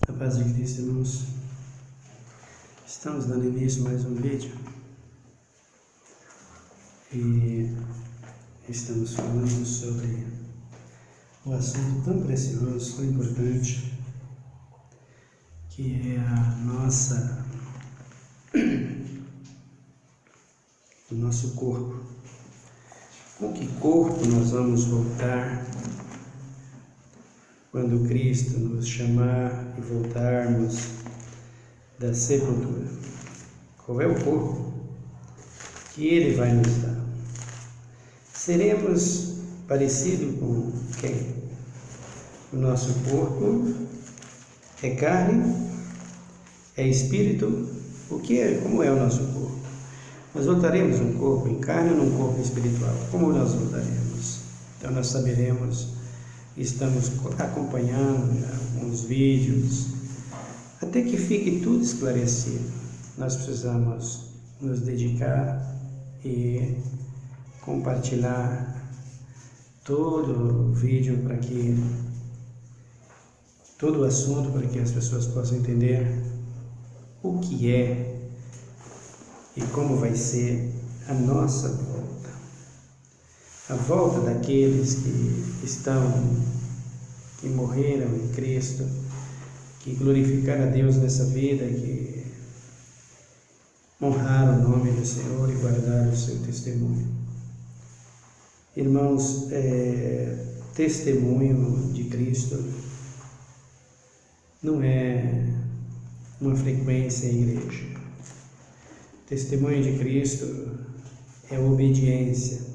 A paz de Cristo, irmãos. Estamos dando início a mais um vídeo e estamos falando sobre um assunto tão precioso, tão importante, que é o nosso corpo. Com que corpo nós vamos voltar quando Cristo nos chamar e voltarmos da sepultura? Qual é o corpo que Ele vai nos dar? Seremos parecidos com quem? O nosso corpo é carne, é espírito. Como é o nosso corpo? Nós voltaremos num corpo em carne ou num corpo espiritual? Como nós voltaremos? Então nós saberemos. Estamos acompanhando alguns vídeos, até que fique tudo esclarecido. Nós precisamos nos dedicar e compartilhar todo o vídeo todo o assunto, para que as pessoas possam entender o que é e como vai ser a nossa volta. A volta daqueles que morreram em Cristo, que glorificaram a Deus nessa vida, que honraram o nome do Senhor e guardaram o seu testemunho. Irmãos, testemunho de Cristo não é uma frequência em igreja. Testemunho de Cristo é obediência,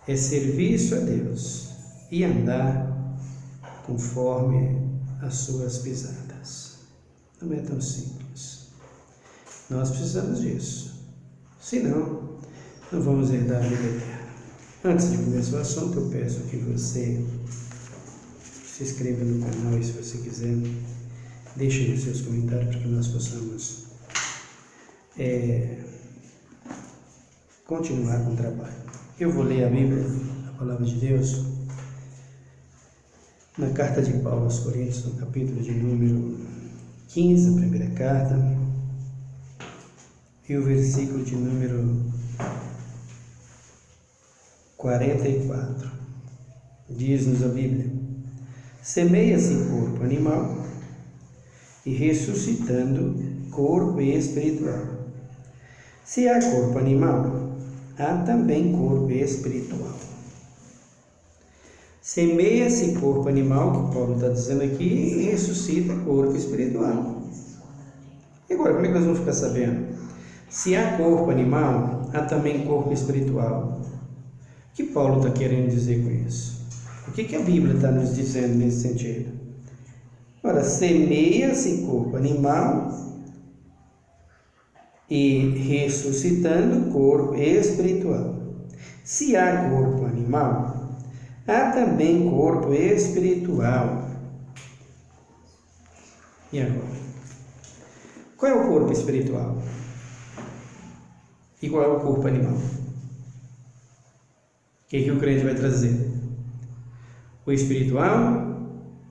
é serviço a Deus e andar conforme as suas pisadas. Não é tão simples. Nós precisamos disso. Senão, não vamos herdar a vida eterna. Antes de começar o assunto, eu peço que você se inscreva no canal e, se você quiser, deixe aí os seus comentários para que nós possamos continuar com o trabalho. Eu vou ler a Bíblia, a Palavra de Deus, na carta de Paulo aos Coríntios, no capítulo de número 15, a primeira carta, e o versículo de número 44. Diz-nos a Bíblia: semeia-se corpo animal e ressuscitando corpo espiritual. Se há corpo animal, há também corpo espiritual. Semeia-se corpo animal, que Paulo está dizendo aqui, e ressuscita corpo espiritual. E agora, como é que nós vamos ficar sabendo? Se há corpo animal, há também corpo espiritual. O que Paulo está querendo dizer com isso? O que a Bíblia está nos dizendo nesse sentido? Ora, semeia-se corpo animal e ressuscitando corpo espiritual. Se há corpo animal, há também corpo espiritual. E agora? Qual é o corpo espiritual? E qual é o corpo animal? O que o crente vai trazer? O espiritual?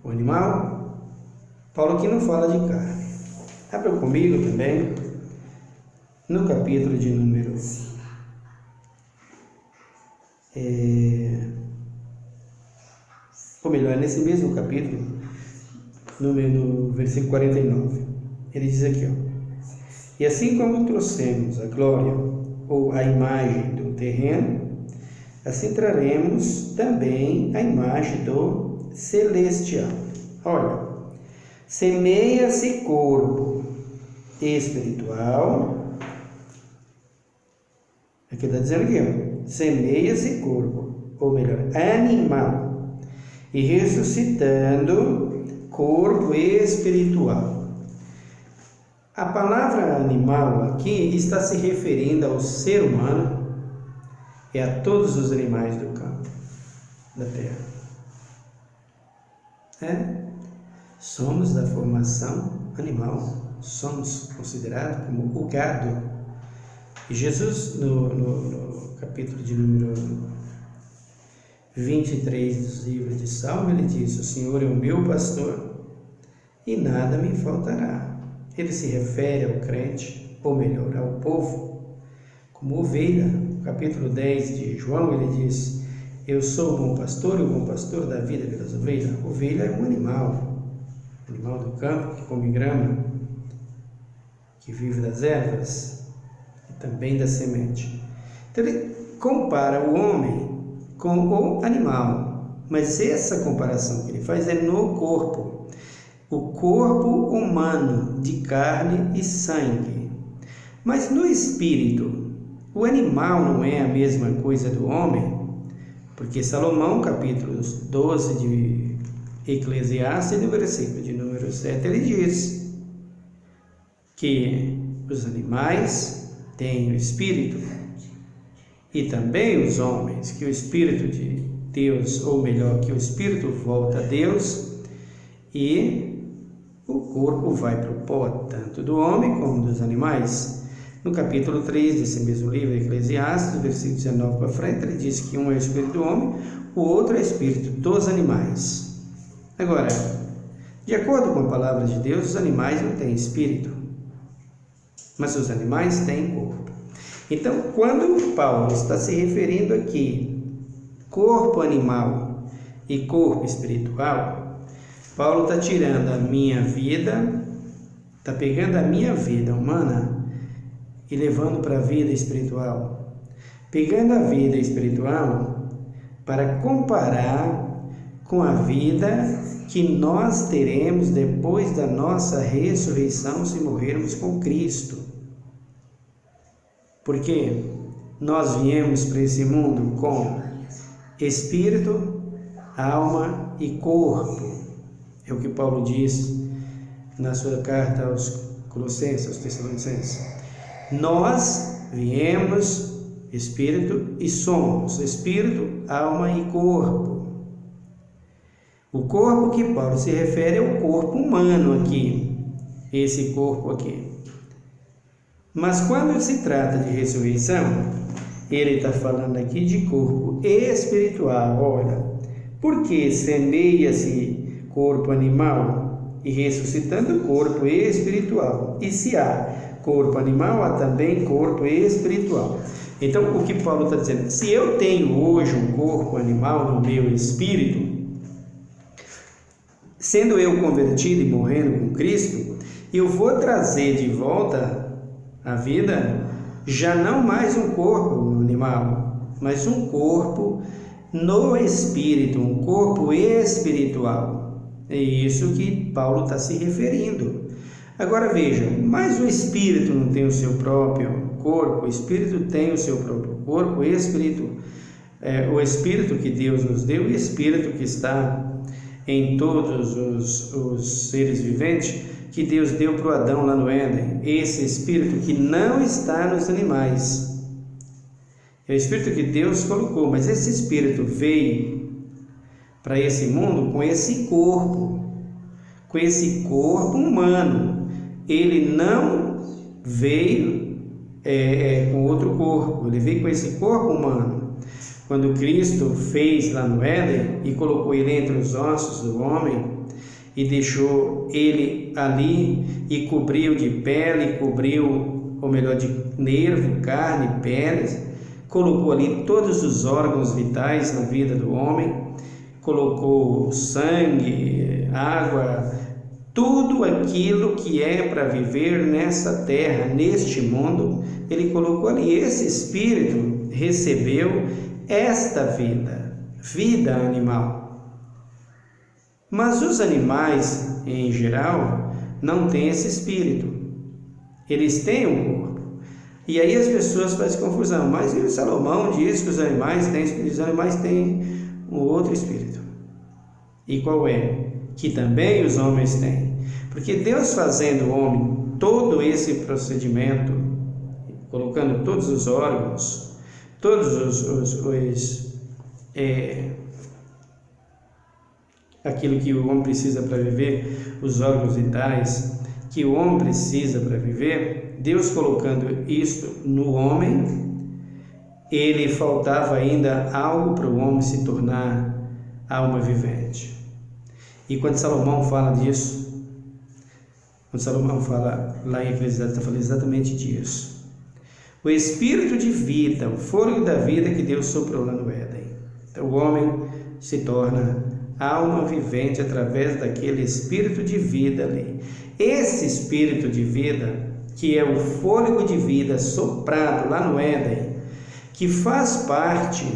O animal? Paulo aqui não fala de carne. Abra comigo também no capítulo de número ou melhor, nesse mesmo capítulo, no versículo 49, ele diz aqui, e assim como trouxemos a glória ou a imagem do terreno, assim traremos também a imagem do celestial. Olha, semeia-se corpo espiritual. Aqui está dizendo aqui, semeia-se corpo, ou melhor, animal, e ressuscitando corpo espiritual. A palavra animal aqui está se referindo ao ser humano e a todos os animais do campo, da terra. Somos da formação animal, somos considerados como o gado. E Jesus, no capítulo de número 23 dos livros de Salmo, ele diz: o Senhor é o meu pastor e nada me faltará. Ele se refere ao crente, ou melhor, ao povo, como ovelha. No capítulo 10 de João, ele diz: eu sou o bom pastor, e o bom pastor dá vida pelas ovelhas. A ovelha é um animal do campo, que come grama, que vive das ervas e também da semente. Então ele compara o homem com o animal, mas essa comparação que ele faz é no corpo, o corpo humano de carne e sangue. Mas no espírito, o animal não é a mesma coisa do homem, porque Salomão, capítulo 12 de Eclesiastes, no versículo de número 7, ele diz que os animais têm o espírito, e também os homens, que o espírito de Deus, ou melhor, que o espírito volta a Deus, e o corpo vai para o pó, tanto do homem como dos animais. No capítulo 3 desse mesmo livro, Eclesiastes, versículo 19 para frente, ele diz que um é o espírito do homem, o outro é o espírito dos animais. Agora, de acordo com a palavra de Deus, os animais não têm espírito, mas os animais têm corpo. Então, quando Paulo está se referindo aqui, corpo animal e corpo espiritual, Paulo está tirando a minha vida, está pegando a minha vida humana e levando para a vida espiritual. Pegando a vida espiritual para comparar com a vida que nós teremos depois da nossa ressurreição, se morrermos com Cristo. Porque nós viemos para esse mundo com espírito, alma e corpo. É o que Paulo diz na sua carta aos Colossenses, aos Tessalonicenses. Nós viemos espírito e somos espírito, alma e corpo. O corpo que Paulo se refere é o corpo humano aqui, esse corpo aqui. Mas quando se trata de ressurreição, ele está falando aqui de corpo espiritual. Olha, porque semeia-se corpo animal e ressuscitando corpo espiritual. E se há corpo animal, há também corpo espiritual. Então, o que Paulo está dizendo? Se eu tenho hoje um corpo animal no meu espírito, sendo eu convertido e morrendo com Cristo, eu vou trazer de volta a vida, já não mais um corpo animal, mas um corpo no espírito, um corpo espiritual. É isso que Paulo está se referindo. Agora veja, mas o espírito não tem o seu próprio corpo, o espírito tem o seu próprio corpo, o espírito que Deus nos deu, o espírito que está em todos os seres viventes, que Deus deu para o Adão lá no Éden, esse espírito que não está nos animais, é o espírito que Deus colocou, mas esse espírito veio para esse mundo com esse corpo humano. Ele não veio com outro corpo, ele veio com esse corpo humano. Quando Cristo fez lá no Éden e colocou ele entre os ossos do homem e deixou ele ali e cobriu de pele, ou melhor, de nervo, carne, pele, colocou ali todos os órgãos vitais na vida do homem, colocou sangue, água, tudo aquilo que é para viver nessa terra, neste mundo, ele colocou ali. Esse espírito recebeu esta vida animal. Mas os animais, em geral, não têm esse espírito. Eles têm um corpo. E aí as pessoas fazem confusão. Mas Salomão diz que os animais têm um outro espírito. E qual é? Que também os homens têm. Porque Deus, fazendo o homem todo esse procedimento, colocando todos os órgãos, todos aquilo que o homem precisa para viver, os órgãos vitais que o homem precisa para viver, Deus colocando isso no homem, ele faltava ainda algo para o homem se tornar alma vivente. E quando Salomão fala disso, Quando Salomão fala lá em Eclesiastes, está falando exatamente disso. O espírito de vida, o fôlego da vida que Deus soprou lá no Éden. Então o homem se torna alma vivente através daquele espírito de vida ali. Esse espírito de vida, que é o fôlego de vida soprado lá no Éden, que faz parte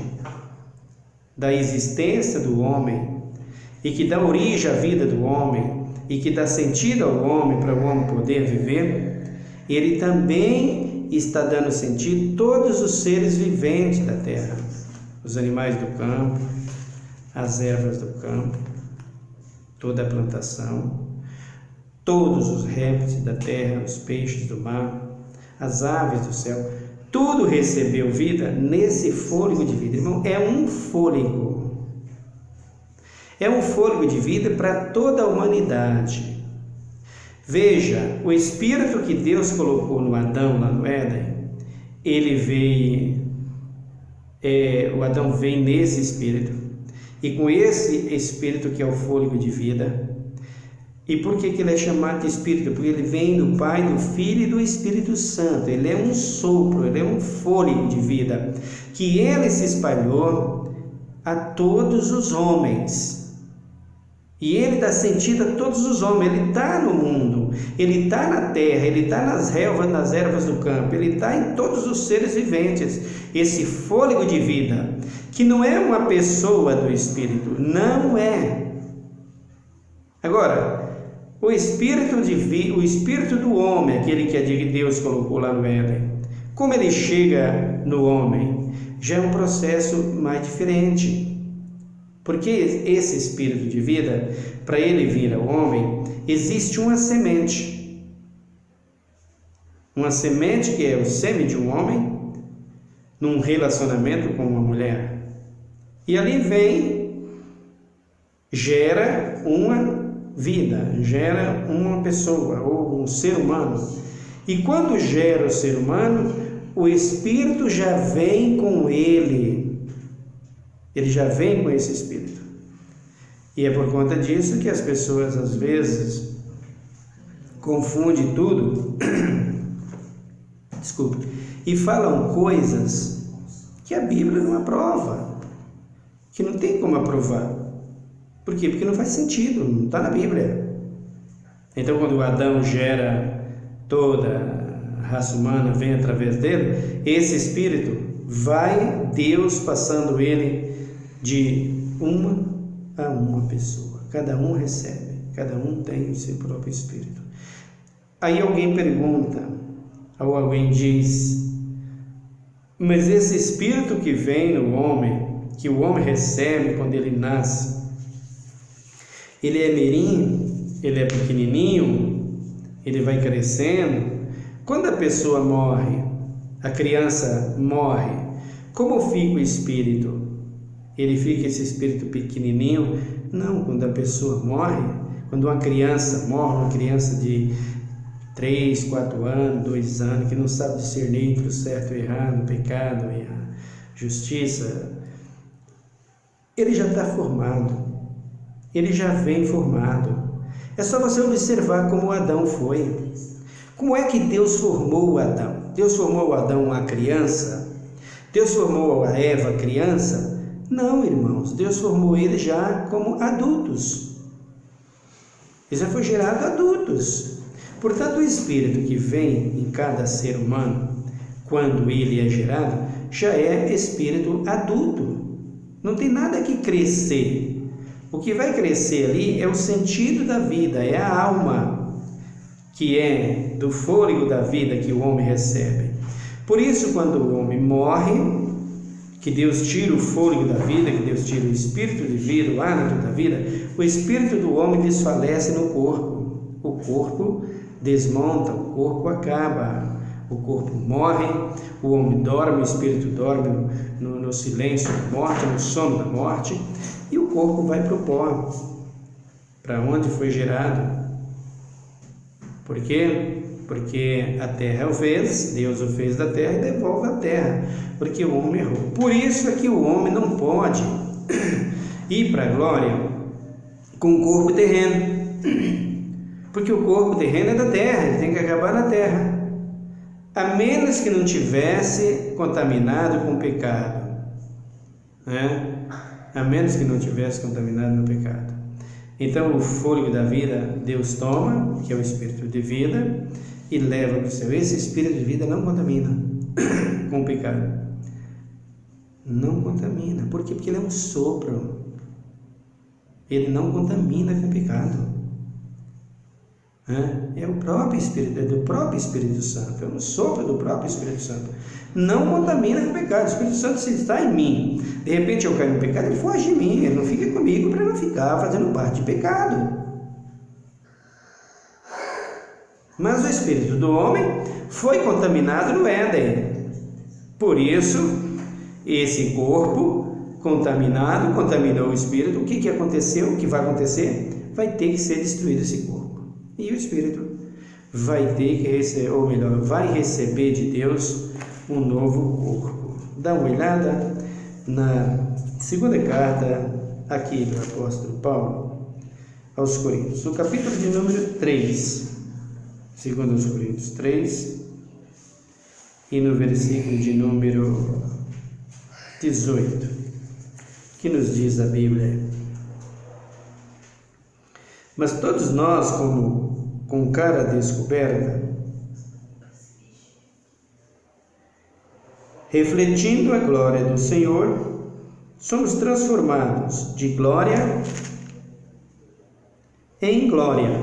da existência do homem e que dá origem à vida do homem e que dá sentido ao homem para o homem poder viver, ele também está dando sentido a todos os seres viventes da terra, os animais do campo, as ervas do campo, toda a plantação, todos os répteis da terra, os peixes do mar, as aves do céu, tudo recebeu vida nesse fôlego de vida. Irmão, é um fôlego. É um fôlego de vida para toda a humanidade. Veja, o espírito que Deus colocou no Adão, lá no Éden, ele veio, o Adão veio nesse espírito, e com esse espírito que é o fôlego de vida. E por que ele é chamado de espírito? Porque ele vem do Pai, do Filho e do Espírito Santo. Ele é um sopro, ele é um fôlego de vida, que ele se espalhou a todos os homens. E ele dá sentido a todos os homens. Ele está no mundo, ele está na terra, ele está nas relvas, nas ervas do campo, ele está em todos os seres viventes. Esse fôlego de vida, que não é uma pessoa do Espírito, não é. Agora, o espírito do homem, aquele que Deus colocou lá no Éden, como ele chega no homem, já é um processo mais diferente. Porque esse espírito de vida, para ele vir ao homem, existe uma semente. Uma semente que é o sêmen de um homem, num relacionamento com uma mulher. E ali vem, gera uma vida, gera uma pessoa ou um ser humano. E quando gera o ser humano, o espírito já vem com ele. Ele já vem com esse espírito. E é por conta disso que as pessoas às vezes confundem tudo, desculpe, e falam coisas que a Bíblia não aprova, que não tem como aprovar. Por quê? Porque não faz sentido, não está na Bíblia. Então, quando o Adão gera toda a raça humana, vem através dele, esse espírito vai, Deus passando ele de uma a uma pessoa. Cada um recebe, cada um tem o seu próprio espírito. Aí alguém pergunta, ou alguém diz, mas esse espírito que vem no homem, que o homem recebe quando ele nasce, ele é mirim, ele é pequenininho, ele vai crescendo. Quando a pessoa morre, a criança morre, como fica o espírito? Ele fica esse espírito pequenininho? Não, quando a pessoa morre, quando uma criança morre, uma criança de 3, 4 anos, 2 anos, que não sabe discernir entre o certo e o errado, o pecado e a justiça, ele já está formado, ele já vem formado. É só você observar como Adão foi. Como é que Deus formou o Adão? Deus formou o Adão uma criança? Deus formou a Eva criança? Não, irmãos, Deus formou eles já como adultos. Eles já foram gerados adultos. Portanto, o espírito que vem em cada ser humano, quando ele é gerado, já é espírito adulto. Não tem nada que crescer. O que vai crescer ali é o sentido da vida, é a alma, que é do fôlego da vida que o homem recebe. Por isso, quando o homem morre, que Deus tira o fôlego da vida, que Deus tira o espírito de vida, o hálito da vida, o espírito do homem desfalece no corpo. O corpo desmonta, o corpo acaba, o corpo morre, o homem dorme, o espírito dorme no silêncio da morte, no sono da morte, e o corpo vai para o pó, para onde foi gerado. Por quê? Porque a terra o fez, Deus o fez da terra e devolve a terra, porque o homem errou. Por isso é que o homem não pode ir para a glória com o corpo terreno. Porque o corpo terreno é da terra, ele tem que acabar na terra. A menos que não tivesse contaminado com o pecado, né? A menos que não tivesse contaminado no pecado. Então o fôlego da vida Deus toma, que é o espírito de vida, e leva para o céu. Esse espírito de vida não contamina com o pecado. Não contamina. Por quê? Porque ele é um sopro. Ele não contamina com o pecado. É o próprio Espírito, é do próprio Espírito Santo, é um sopro do próprio Espírito Santo. Não contamina com o pecado. O Espírito Santo, se está em mim, de repente eu caio no pecado, ele foge de mim, ele não fica comigo para não ficar fazendo parte de pecado. Mas o espírito do homem foi contaminado no Éden. Por isso, esse corpo contaminado, contaminou o espírito. O que aconteceu? O que vai acontecer? Vai ter que ser destruído esse corpo. E o espírito vai ter que receber, ou melhor, vai receber de Deus um novo corpo. Dá uma olhada na segunda carta aqui do apóstolo Paulo aos Coríntios, no capítulo de número 3, segundo aos Coríntios 3, e no versículo de número 18, que nos diz a Bíblia: mas todos nós, como com cara descoberta, refletindo a glória do Senhor, somos transformados de glória em glória,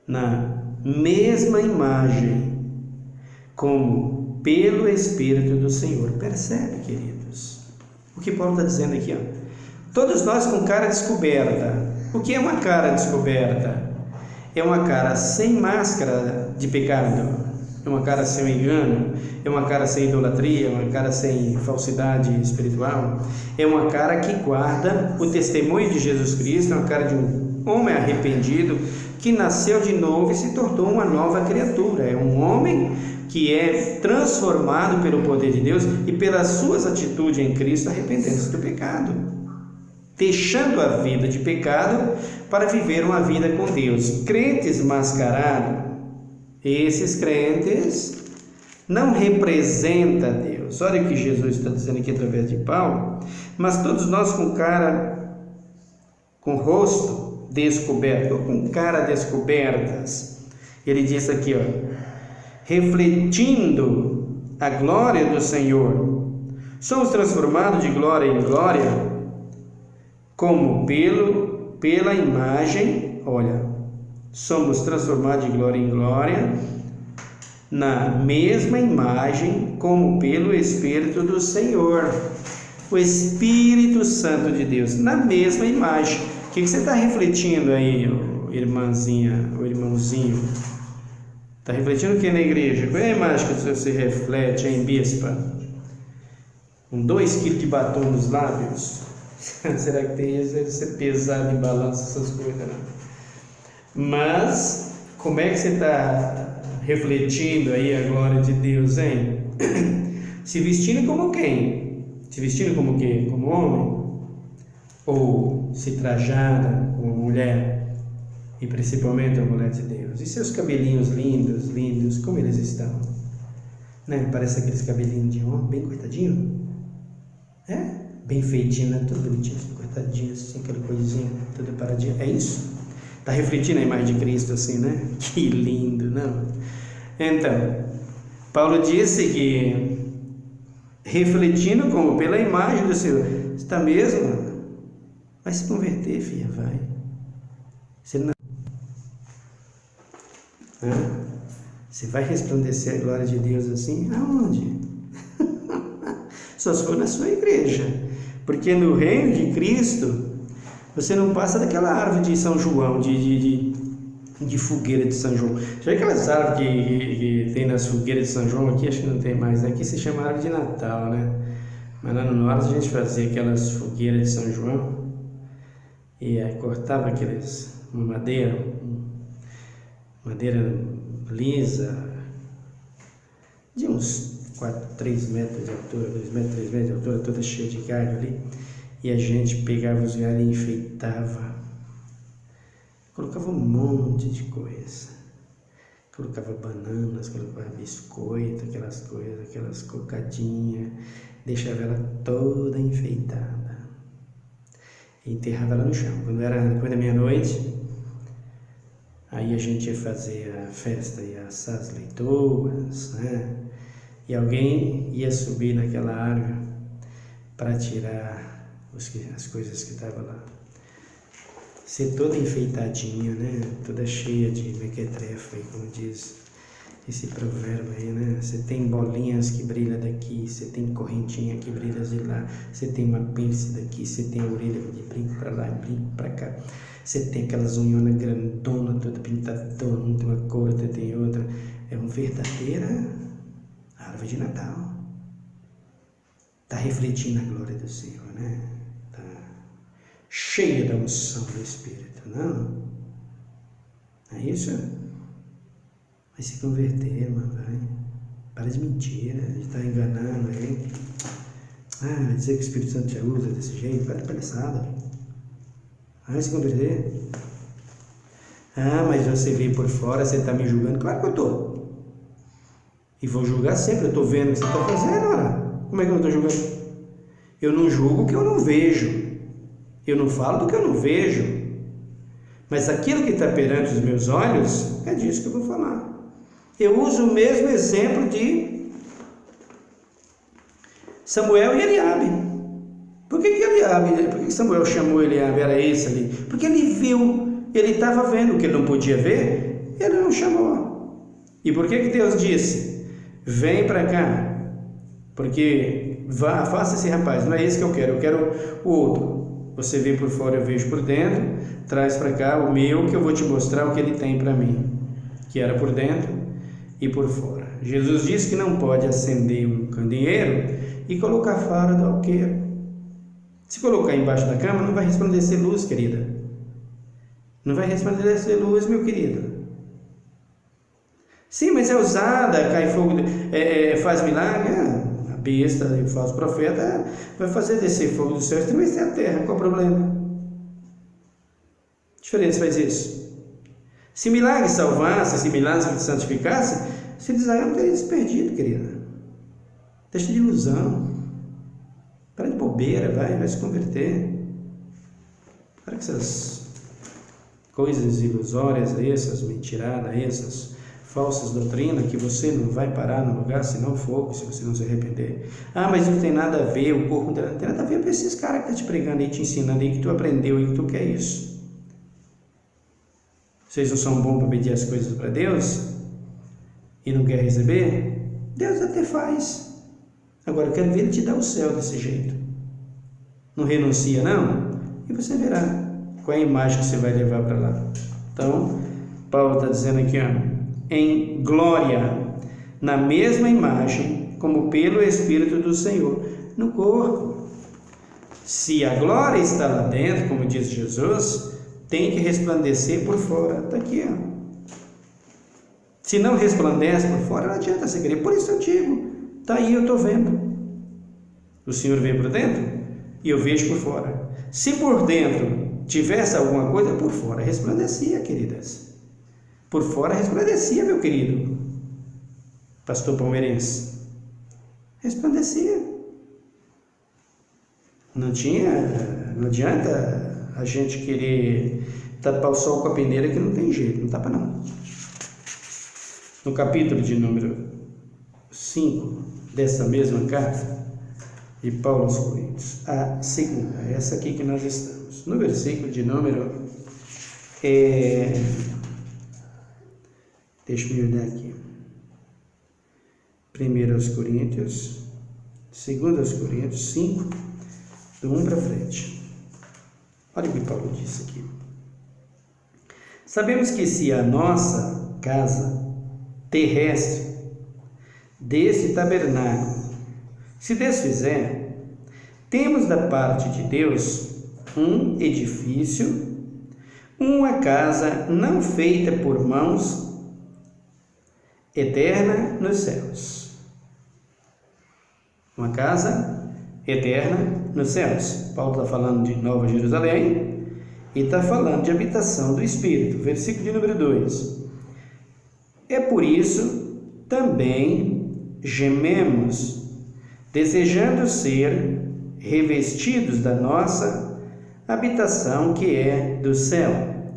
na mesma imagem, como pelo Espírito do Senhor. Percebe, queridos? O que Paulo está dizendo aqui, ó. Todos nós com cara descoberta. O que é uma cara descoberta? É uma cara sem máscara de pecado, é uma cara sem engano, é uma cara sem idolatria, é uma cara sem falsidade espiritual, é uma cara que guarda o testemunho de Jesus Cristo, é uma cara de um homem arrependido que nasceu de novo e se tornou uma nova criatura. É um homem que é transformado pelo poder de Deus e pelas suas atitudes em Cristo, arrependendo-se do pecado, deixando a vida de pecado para viver uma vida com Deus. Crentes mascarados, esses crentes não representam Deus. Olha o que Jesus está dizendo aqui através de Paulo. Mas todos nós com cara, com rosto descoberto, ou com cara descobertas, ele diz aqui, ó, refletindo a glória do Senhor, somos transformados de glória em glória, como pela imagem, olha, somos transformados de glória em glória, na mesma imagem, como pelo Espírito do Senhor, o Espírito Santo de Deus, na mesma imagem. O que você está refletindo aí, irmãzinha, ou irmãozinho? Está refletindo o que na igreja? Qual é a imagem que você reflete, hein, bispa? Com 2 quilos de batom nos lábios? Será que tem isso? Deve ser pesado em balanço, essas coisas, não? Mas, como é que você está refletindo aí a glória de Deus, hein? Se vestindo como quem? Se vestindo como quê? Como homem? Ou se trajada como mulher? E principalmente a mulher de Deus. E seus cabelinhos lindos, lindos, como eles estão? Né? Parece aqueles cabelinhos de homem, bem coitadinho. É? Bem feitinho, né? Tudo bonitinho, coitadinho, assim, aquela coisinha, tudo paradinho. É isso? Está refletindo a imagem de Cristo, assim, né? Que lindo, não? Então, Paulo disse que, refletindo como pela imagem do Senhor, está mesmo? Vai se converter, filha, vai. Você não... Você vai resplandecer a glória de Deus assim? Aonde? Só se for na sua igreja. Porque no reino de Cristo, você não passa daquela árvore de São João, de fogueira de São João. Já aquelas árvores que tem nas fogueiras de São João, aqui acho que não tem mais, aqui se chama árvore de Natal, né? Mas lá no norte a gente fazia aquelas fogueiras de São João e aí cortava aqueles madeira lisa, de uns 3 metros de altura, 2 metros, 3 metros de altura, toda cheia de galho ali, e a gente pegava os galhos e enfeitava Colocava um monte de coisa. Colocava bananas, colocava biscoito, aquelas coisas, aquelas cocadinhas. Deixava ela toda enfeitada. E enterrava ela no chão. Quando era depois da meia-noite, aí a gente ia fazer a festa, ia assar as leitoas, né? E alguém ia subir naquela árvore para tirar as coisas que estavam lá. Ser toda enfeitadinha, né? Toda cheia de mequetrefe, como diz esse provérbio aí, né? Você tem bolinhas que brilham daqui, você tem correntinha que brilha de lá, você tem uma pince daqui, você tem a orelha de brinco para lá, brinco para cá. Você tem aquelas unhonas grandonas, toda pintadona, uma tem uma cor, outra tem outra. É uma verdadeira árvore de Natal. Está refletindo a glória do Senhor, né? Está cheia da unção do Espírito, não? É isso? Vai se converter, irmão, vai. Para de mentira, de estar enganando aí. Vai dizer que o Espírito Santo te usa desse jeito, para de palhaçada. Vai se converter. Mas você veio por fora, você está me julgando. Claro que eu estou. E vou julgar sempre, eu estou vendo o que você está fazendo, ora. Como é que eu não estou julgando? Eu não julgo o que eu não vejo. Eu não falo do que eu não vejo. Mas aquilo que está perante os meus olhos, é disso que eu vou falar. Eu uso o mesmo exemplo de Samuel e Eliabe. Por que Samuel chamou Eliabe? Era esse ali? Porque ele viu, ele estava vendo o que ele não podia ver, ele não chamou. E por que Deus disse? Vem para cá, porque faça esse rapaz, não é esse que eu quero o outro. Você vê por fora, eu vejo por dentro, traz para cá o meu, que eu vou te mostrar o que ele tem para mim, que era por dentro e por fora. Jesus disse que não pode acender um candeeiro e colocar fora do alqueiro. Se colocar embaixo da cama, não vai resplandecer luz, querida. Não vai resplandecer luz, meu querido. Sim, mas é usada, cai fogo, faz milagre. A besta e o falso profeta vai fazer descer fogo do céu e também a terra. Qual o problema? Que diferença faz isso? Se milagre salvasse, se milagre santificasse, se Israel não teria se perdido, querida. Deixa de ilusão. Para de bobeira, vai se converter. Para que essas coisas ilusórias, essas mentiradas, essas falsas doutrinas, que você não vai parar no lugar se não for, se você não se arrepender. Mas não tem nada a ver, o corpo não tem nada a ver com esses caras que estão te pregando aí, te ensinando aí, que tu aprendeu aí, que tu quer isso. Vocês não são bons para pedir as coisas para Deus e não quer receber? Deus até faz. Agora eu quero ver Ele te dar o céu desse jeito. Não renuncia não? E você verá qual é a imagem que você vai levar para lá. Então, Paulo está dizendo aqui, em glória, na mesma imagem, como pelo Espírito do Senhor, no corpo. Se a glória está lá dentro, como diz Jesus, tem que resplandecer por fora. Está aqui, Se não resplandece por fora, não adianta você querer. Por isso eu digo, está aí, eu estou vendo. O Senhor vê por dentro e eu vejo por fora. Se por dentro tivesse alguma coisa, por fora resplandecia, queridas. Por fora resplandecia, meu querido pastor palmeirense. Resplandecia. Não adianta a gente querer tapar o sol com a peneira, que não tem jeito, não tapa não. No capítulo de número 5 dessa mesma carta de Paulo aos Coríntios, a segunda, essa aqui que nós estamos, no versículo de número deixa eu olhar aqui, 1 aos Coríntios, 2 aos Coríntios 5, do 1 para frente. Olha o que Paulo disse aqui. Sabemos que se a nossa casa terrestre desse tabernáculo se desfizer, temos da parte de Deus um edifício, uma casa não feita por mãos, eterna nos céus. Uma casa eterna nos céus. Paulo está falando de Nova Jerusalém E está falando de habitação do Espírito. Versículo de número 2. É por isso também gememos, desejando ser revestidos da nossa habitação que é do céu.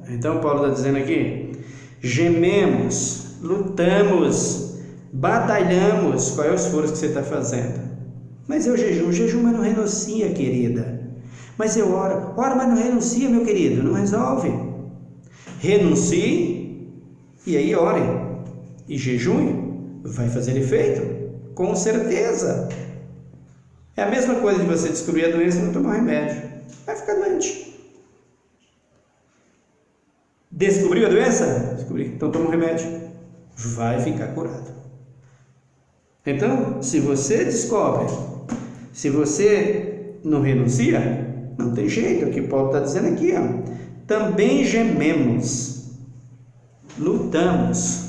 Então Paulo está dizendo aqui, gememos, lutamos, batalhamos. Qual é o esforço que você está fazendo? Mas eu jejum, mas não renuncia, querida. Mas eu oro, mas não renuncia, meu querido, não resolve. Renuncie e aí ore. E jejum vai fazer efeito, com certeza. É a mesma coisa de você descobrir a doença e não tomar remédio. Vai ficar doente. Descobriu a doença? Descobri. Então toma um remédio. Vai ficar curado. Então, se você descobre, se você não renuncia, não tem jeito. É o que Paulo está dizendo aqui, ó. Também gememos, lutamos,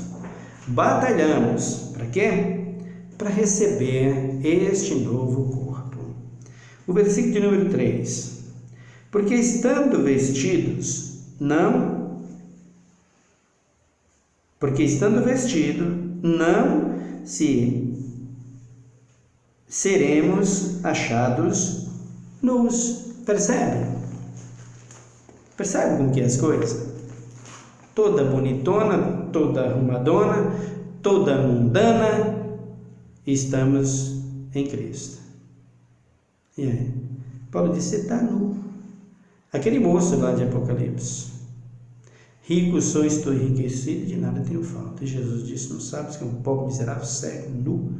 batalhamos. Para quê? Para receber este novo corpo. O versículo de número 3. Porque estando vestidos, não se seremos achados nus. Percebe? Percebe como que é as coisas? Toda bonitona, toda arrumadona, toda mundana, estamos em Cristo. E aí? Paulo disse, você está nu. Aquele moço lá de Apocalipse. Rico sou, estou enriquecido, de nada tenho falta. E Jesus disse, não sabes que é um pobre, miserável, cego, nu?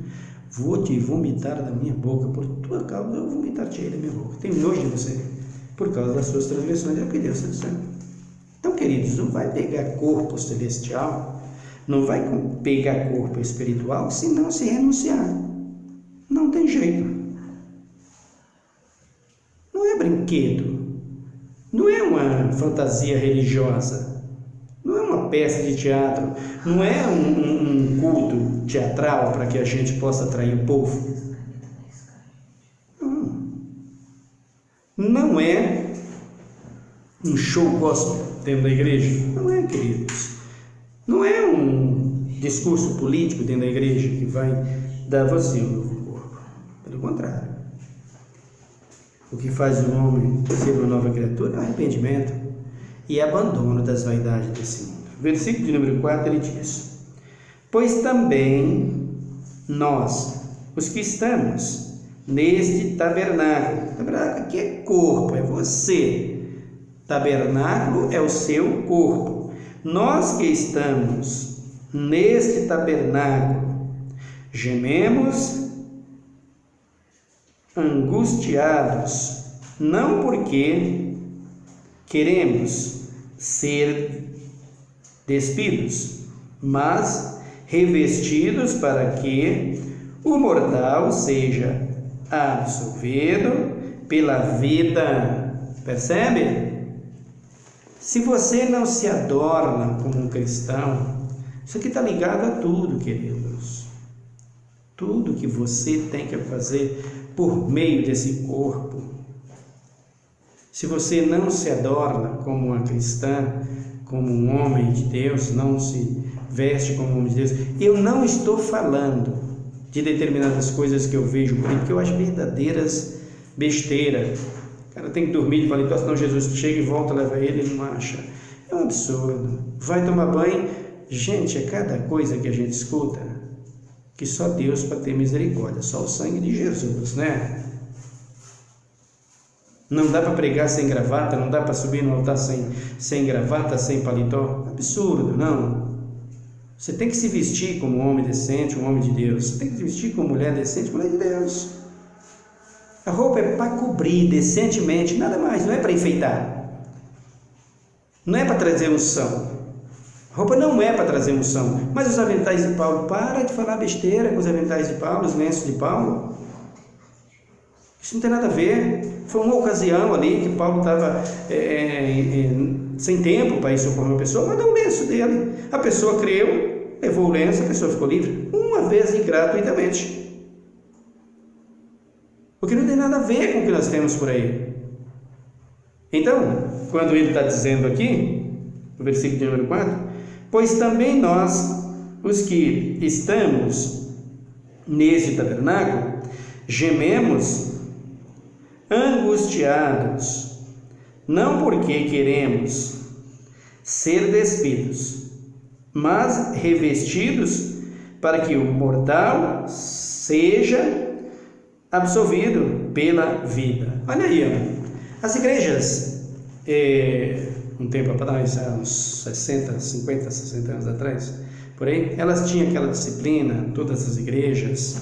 Vou te vomitar da minha boca, por tua causa eu vomitar-te da minha boca. Tenho nojo de você, por causa das suas transgressões. É o que Deus está dizendo. Então, queridos, não vai pegar corpo celestial, não vai pegar corpo espiritual, se não se renunciar. Não tem jeito. Não é brinquedo, não é uma fantasia religiosa, não é uma peça de teatro, não é um culto teatral para que a gente possa atrair o povo. Não é um show gospel dentro da igreja. Não é, queridos. Não é um discurso político dentro da igreja que vai dar a você um novo corpo. Pelo contrário. O que faz o homem ser uma nova criatura é o arrependimento e abandono das vaidades desse mundo. Versículo de número 4, ele diz: pois também nós, os que estamos neste tabernáculo aqui é corpo, é você. Tabernáculo é o seu corpo. Nós que estamos neste tabernáculo, gememos angustiados, não porque queremos ser despidos, mas revestidos para que o mortal seja absolvido pela vida. Percebe? Se você não se adorna como um cristão, isso aqui está ligado a tudo, queridos. Tudo que você tem que fazer por meio desse corpo. Se você não se adorna como uma cristã, como um homem de Deus, não se veste como um homem de Deus, eu não estou falando de determinadas coisas que eu vejo por aí, porque eu acho verdadeiras besteiras. O cara tem que dormir de paletó, senão Jesus chega e volta, leva ele e não acha. É um absurdo. Vai tomar banho. Gente, é cada coisa que a gente escuta que só Deus para ter misericórdia, só o sangue de Jesus, né? Não dá para pregar sem gravata, não dá para subir no altar sem gravata, sem paletó. Absurdo, não. Você tem que se vestir como um homem decente, um homem de Deus. Você tem que se vestir como mulher decente, mulher de Deus. A roupa é para cobrir decentemente, nada mais, não é para enfeitar. Não é para trazer unção. A roupa não é para trazer unção. Mas os aventais de Paulo, para de falar besteira com os aventais de Paulo, os lenços de Paulo. Isso não tem nada a ver. Foi uma ocasião ali que Paulo estava sem tempo para ir socorrer uma pessoa, mandou um lenço dele. A pessoa creu, levou o lenço, a pessoa ficou livre. Uma vez e gratuitamente. O que não tem nada a ver com o que nós temos por aí. Então, quando ele está dizendo aqui, no versículo de número 4, pois também nós, os que estamos neste tabernáculo, gememos angustiados, não porque queremos ser despidos, mas revestidos para que o mortal seja absolvido pela vida. Olha aí, as igrejas, um tempo atrás, há uns 50, 60 anos atrás, por aí, elas tinham aquela disciplina, todas as igrejas,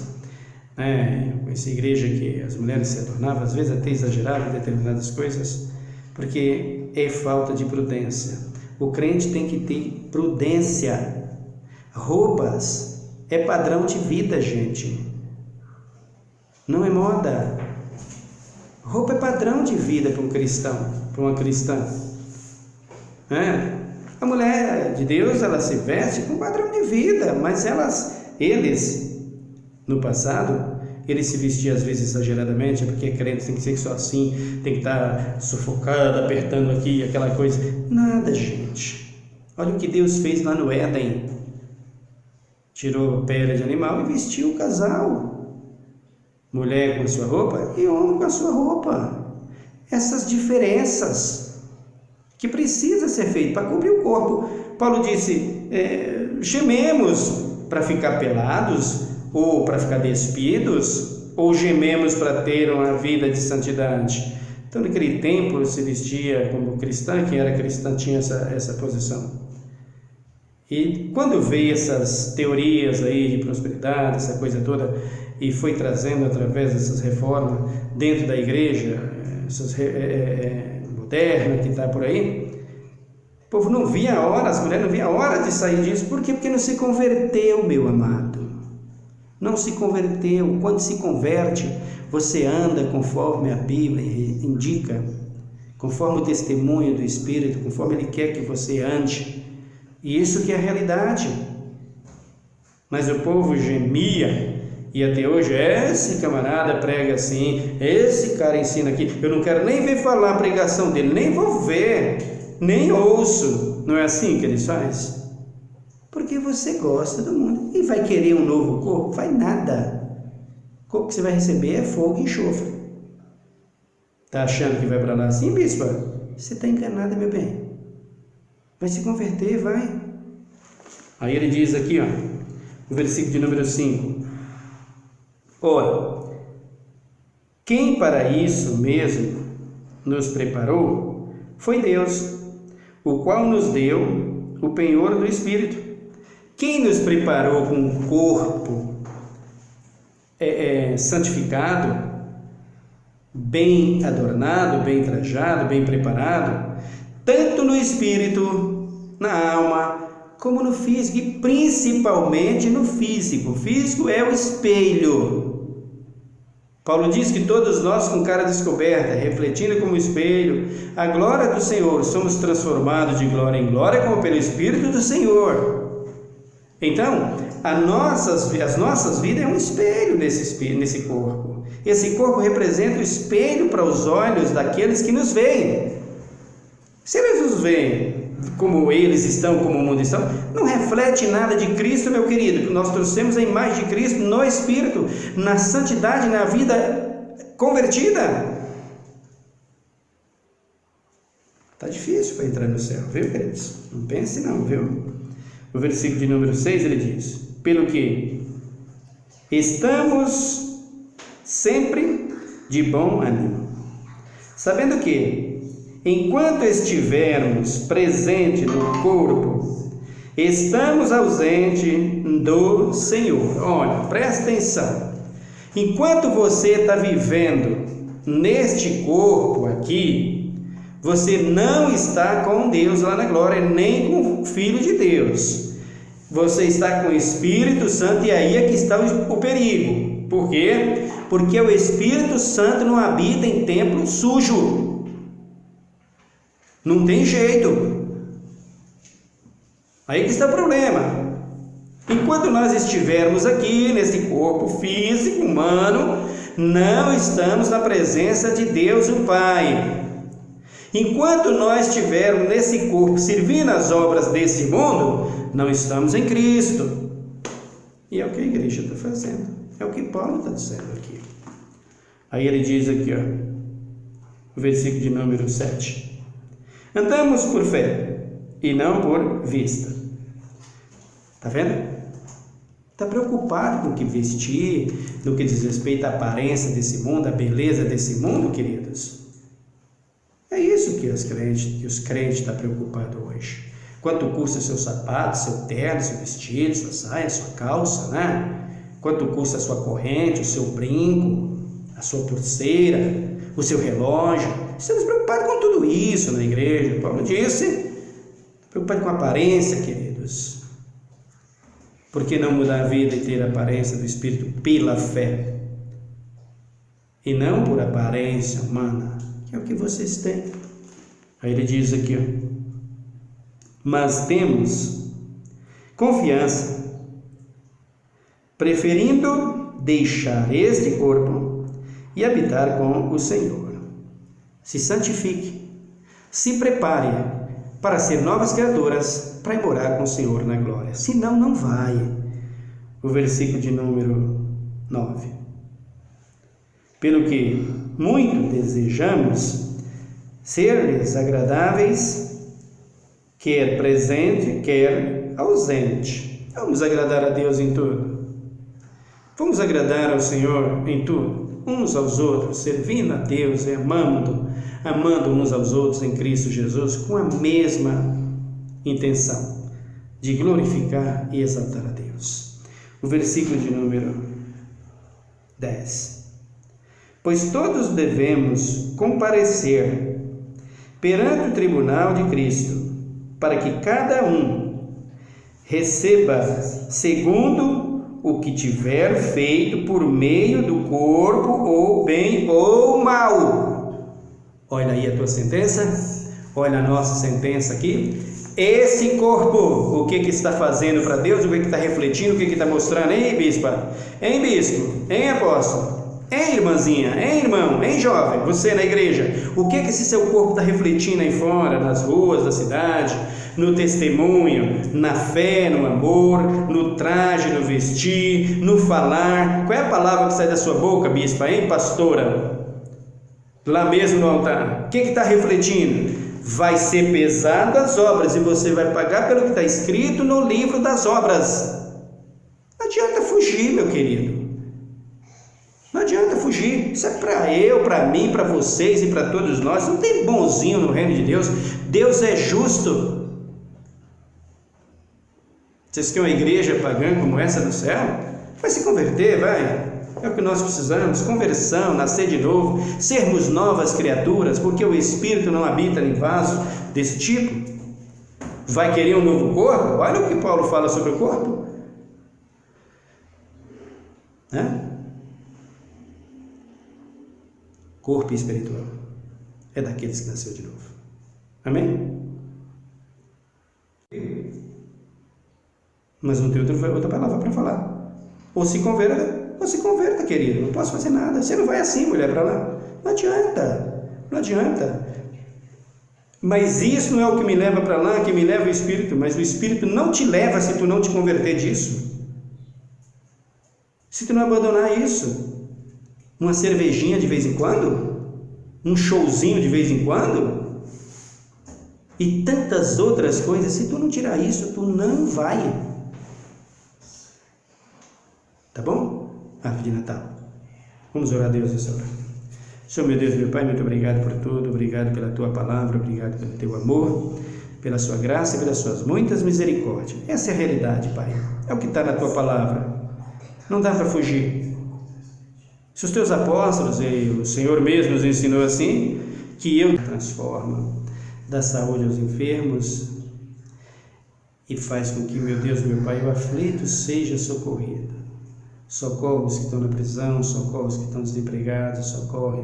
essa igreja que as mulheres se adornavam, às vezes até exageravam em determinadas coisas, porque é falta de prudência. O crente tem que ter prudência. Roupas é padrão de vida, gente. Não é moda. Roupa é padrão de vida para um cristão, para uma cristã. A mulher de Deus, ela se veste com padrão de vida, mas eles, no passado, eles se vestiam às vezes exageradamente, porque crente tem que ser só assim, tem que estar sufocado, apertando aqui, aquela coisa. Nada, gente. Olha o que Deus fez lá no Éden. Tirou a pele de animal e vestiu o casal. Mulher com a sua roupa e homem com a sua roupa. Essas diferenças que precisa ser feito para cobrir o corpo. Paulo disse, gememos para ficar pelados, ou para ficar despidos, ou gememos para ter uma vida de santidade. Então, naquele tempo, se vestia como cristã, quem era cristã tinha essa posição. E quando veio essas teorias aí de prosperidade, essa coisa toda, e foi trazendo através dessas reformas dentro da igreja, essas moderna que está por aí, o povo não via a hora, as mulheres não via a hora de sair disso. Por quê? Porque não se converteu, meu amado. Não se converteu. Quando se converte, você anda conforme a Bíblia indica, conforme o testemunho do Espírito, conforme Ele quer que você ande. E isso que é a realidade. Mas o povo gemia, e até hoje esse camarada prega assim, esse cara ensina aqui, eu não quero nem ver falar a pregação dele, nem vou ver, nem ouço. Não é assim que eles fazem? Porque você gosta do mundo e vai querer um novo corpo? Vai nada. O corpo que você vai receber é fogo e enxofre. Está achando que vai para lá assim, bispo? Você está enganado, meu bem. Vai se converter, vai. Aí ele diz aqui, no versículo de número 5. Ora, quem para isso mesmo nos preparou foi Deus, o qual nos deu o penhor do Espírito. Quem nos preparou com um corpo santificado, bem adornado, bem trajado, bem preparado, tanto no espírito, na alma, como no físico, e principalmente no físico. O físico é o espelho. Paulo diz que todos nós, com cara descoberta, refletindo como espelho a glória do Senhor, somos transformados de glória em glória, como pelo Espírito do Senhor. Então, as nossas vidas é um espelho nesse corpo. Esse corpo representa o espelho para os olhos daqueles que nos veem. Se eles nos veem como eles estão, como o mundo está, não reflete nada de Cristo, meu querido. Nós trouxemos a imagem de Cristo no Espírito, na santidade, na vida convertida. Está difícil para entrar no céu, viu, queridos? Não pense não, viu? No versículo de número 6 ele diz, pelo que estamos sempre de bom ânimo, sabendo que, enquanto estivermos presentes no corpo, estamos ausentes do Senhor. Olha, presta atenção. Enquanto você está vivendo neste corpo aqui, você não está com Deus lá na glória, nem com o Filho de Deus. Você está com o Espírito Santo, e aí é que está o perigo. Por quê? Porque o Espírito Santo não habita em templo sujo. Não tem jeito. Aí que está o problema. Enquanto nós estivermos aqui, nesse corpo físico, humano, não estamos na presença de Deus o Pai. Enquanto nós estivermos nesse corpo servindo as obras desse mundo, não estamos em Cristo. E é o que a igreja está fazendo. É o que Paulo está dizendo aqui. Aí ele diz aqui, o versículo de número 7. Andamos por fé e não por vista. Está vendo? Está preocupado com o que vestir, no que diz respeito à aparência desse mundo, à beleza desse mundo, queridos? É isso que os crentes estão preocupados hoje. Quanto custa seu sapato, seu terno, seu vestido, sua saia, sua calça, né? Quanto custa a sua corrente, o seu brinco, a sua pulseira, o seu relógio? Estamos preocupados com tudo isso na igreja. Paulo disse, preocupado com a aparência, queridos. Por que não mudar a vida e ter a aparência do Espírito pela fé? E não por aparência humana, que é o que vocês têm. Aí ele diz aqui, mas temos confiança, preferindo deixar este corpo e habitar com o Senhor. Se santifique, se prepare para ser novas criaturas, para ir morar com o Senhor na glória. Senão, não vai. O versículo de número 9. Pelo que muito desejamos ser-lhes agradáveis, quer presente, quer ausente. Vamos agradar a Deus em tudo. Vamos agradar ao Senhor em tudo, uns aos outros, servindo a Deus e amando uns aos outros em Cristo Jesus, com a mesma intenção de glorificar e exaltar a Deus. O versículo de número 10. Pois todos devemos comparecer perante o tribunal de Cristo, para que cada um receba segundo o que tiver feito por meio do corpo, ou bem ou mal. Olha aí a tua sentença, olha a nossa sentença aqui. Esse corpo, o que está fazendo para Deus, o que está refletindo, o que está mostrando, hein, bispa? Hein, bispo? Hein, apóstolo? Hein, irmãzinha? Hein, irmão? Hein, jovem? Você na igreja, o que esse seu corpo está refletindo aí fora, nas ruas da cidade, no testemunho, na fé, no amor, no traje, no vestir, no falar? Qual é a palavra que sai da sua boca, bispa? Hein, pastora? Lá mesmo no altar, o que está refletindo? Vai ser pesado as obras e você vai pagar pelo que está escrito no livro das obras. Não adianta fugir, meu querido. Não adianta fugir. Isso é para eu, para mim, para vocês e para todos nós. Não tem bonzinho no reino de Deus. Deus é justo. Vocês querem uma igreja pagã como essa no céu? Vai se converter, vai. É o que nós precisamos, conversão, nascer de novo, sermos novas criaturas, porque o Espírito não habita em vaso desse tipo. Vai querer um novo corpo? Olha o que Paulo fala sobre o corpo. Corpo espiritual é daqueles que nasceu de novo. Amém? Mas não tem outra palavra para falar. Ou se converta, querido. Não posso fazer nada. Você não vai assim, mulher, para lá. Não adianta. Mas isso não é o que me leva para lá, que me leva o Espírito. Mas o Espírito não te leva se tu não te converter disso. Se tu não abandonar isso. Uma cervejinha de vez em quando? Um showzinho de vez em quando? E tantas outras coisas. Se tu não tirar isso, tu não vai. Tá bom? Árvore de Natal. Vamos orar a Deus nessa hora. Senhor, meu Deus, meu Pai, muito obrigado por tudo, obrigado pela Tua palavra, obrigado pelo Teu amor, pela Sua graça e pelas Suas muitas misericórdias. Essa é a realidade, Pai. É o que está na Tua palavra. Não dá para fugir. Se os Teus apóstolos e o Senhor mesmo nos ensinou assim, que eu transformo, dá saúde aos enfermos e faz com que, meu Deus, meu Pai, o aflito seja socorrido. Socorre os que estão na prisão, socorre os que estão desempregados, socorre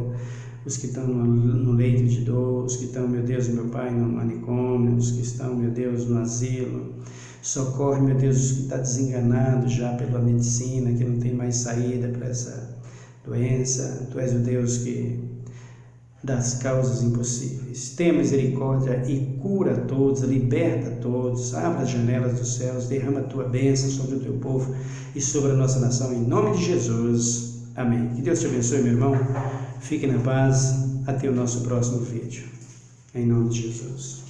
os que estão no leito de dor, os que estão, meu Deus, meu Pai, no manicômio, os que estão, meu Deus, no asilo. Socorre, meu Deus, os que estão desenganados já pela medicina, que não tem mais saída para essa doença. Tu és o Deus que das causas impossíveis. Tenha misericórdia e cura a todos, liberta a todos, abre as janelas dos céus, derrama a tua bênção sobre o teu povo e sobre a nossa nação, em nome de Jesus. Amém. Que Deus te abençoe, meu irmão. Fique na paz. Até o nosso próximo vídeo. Em nome de Jesus.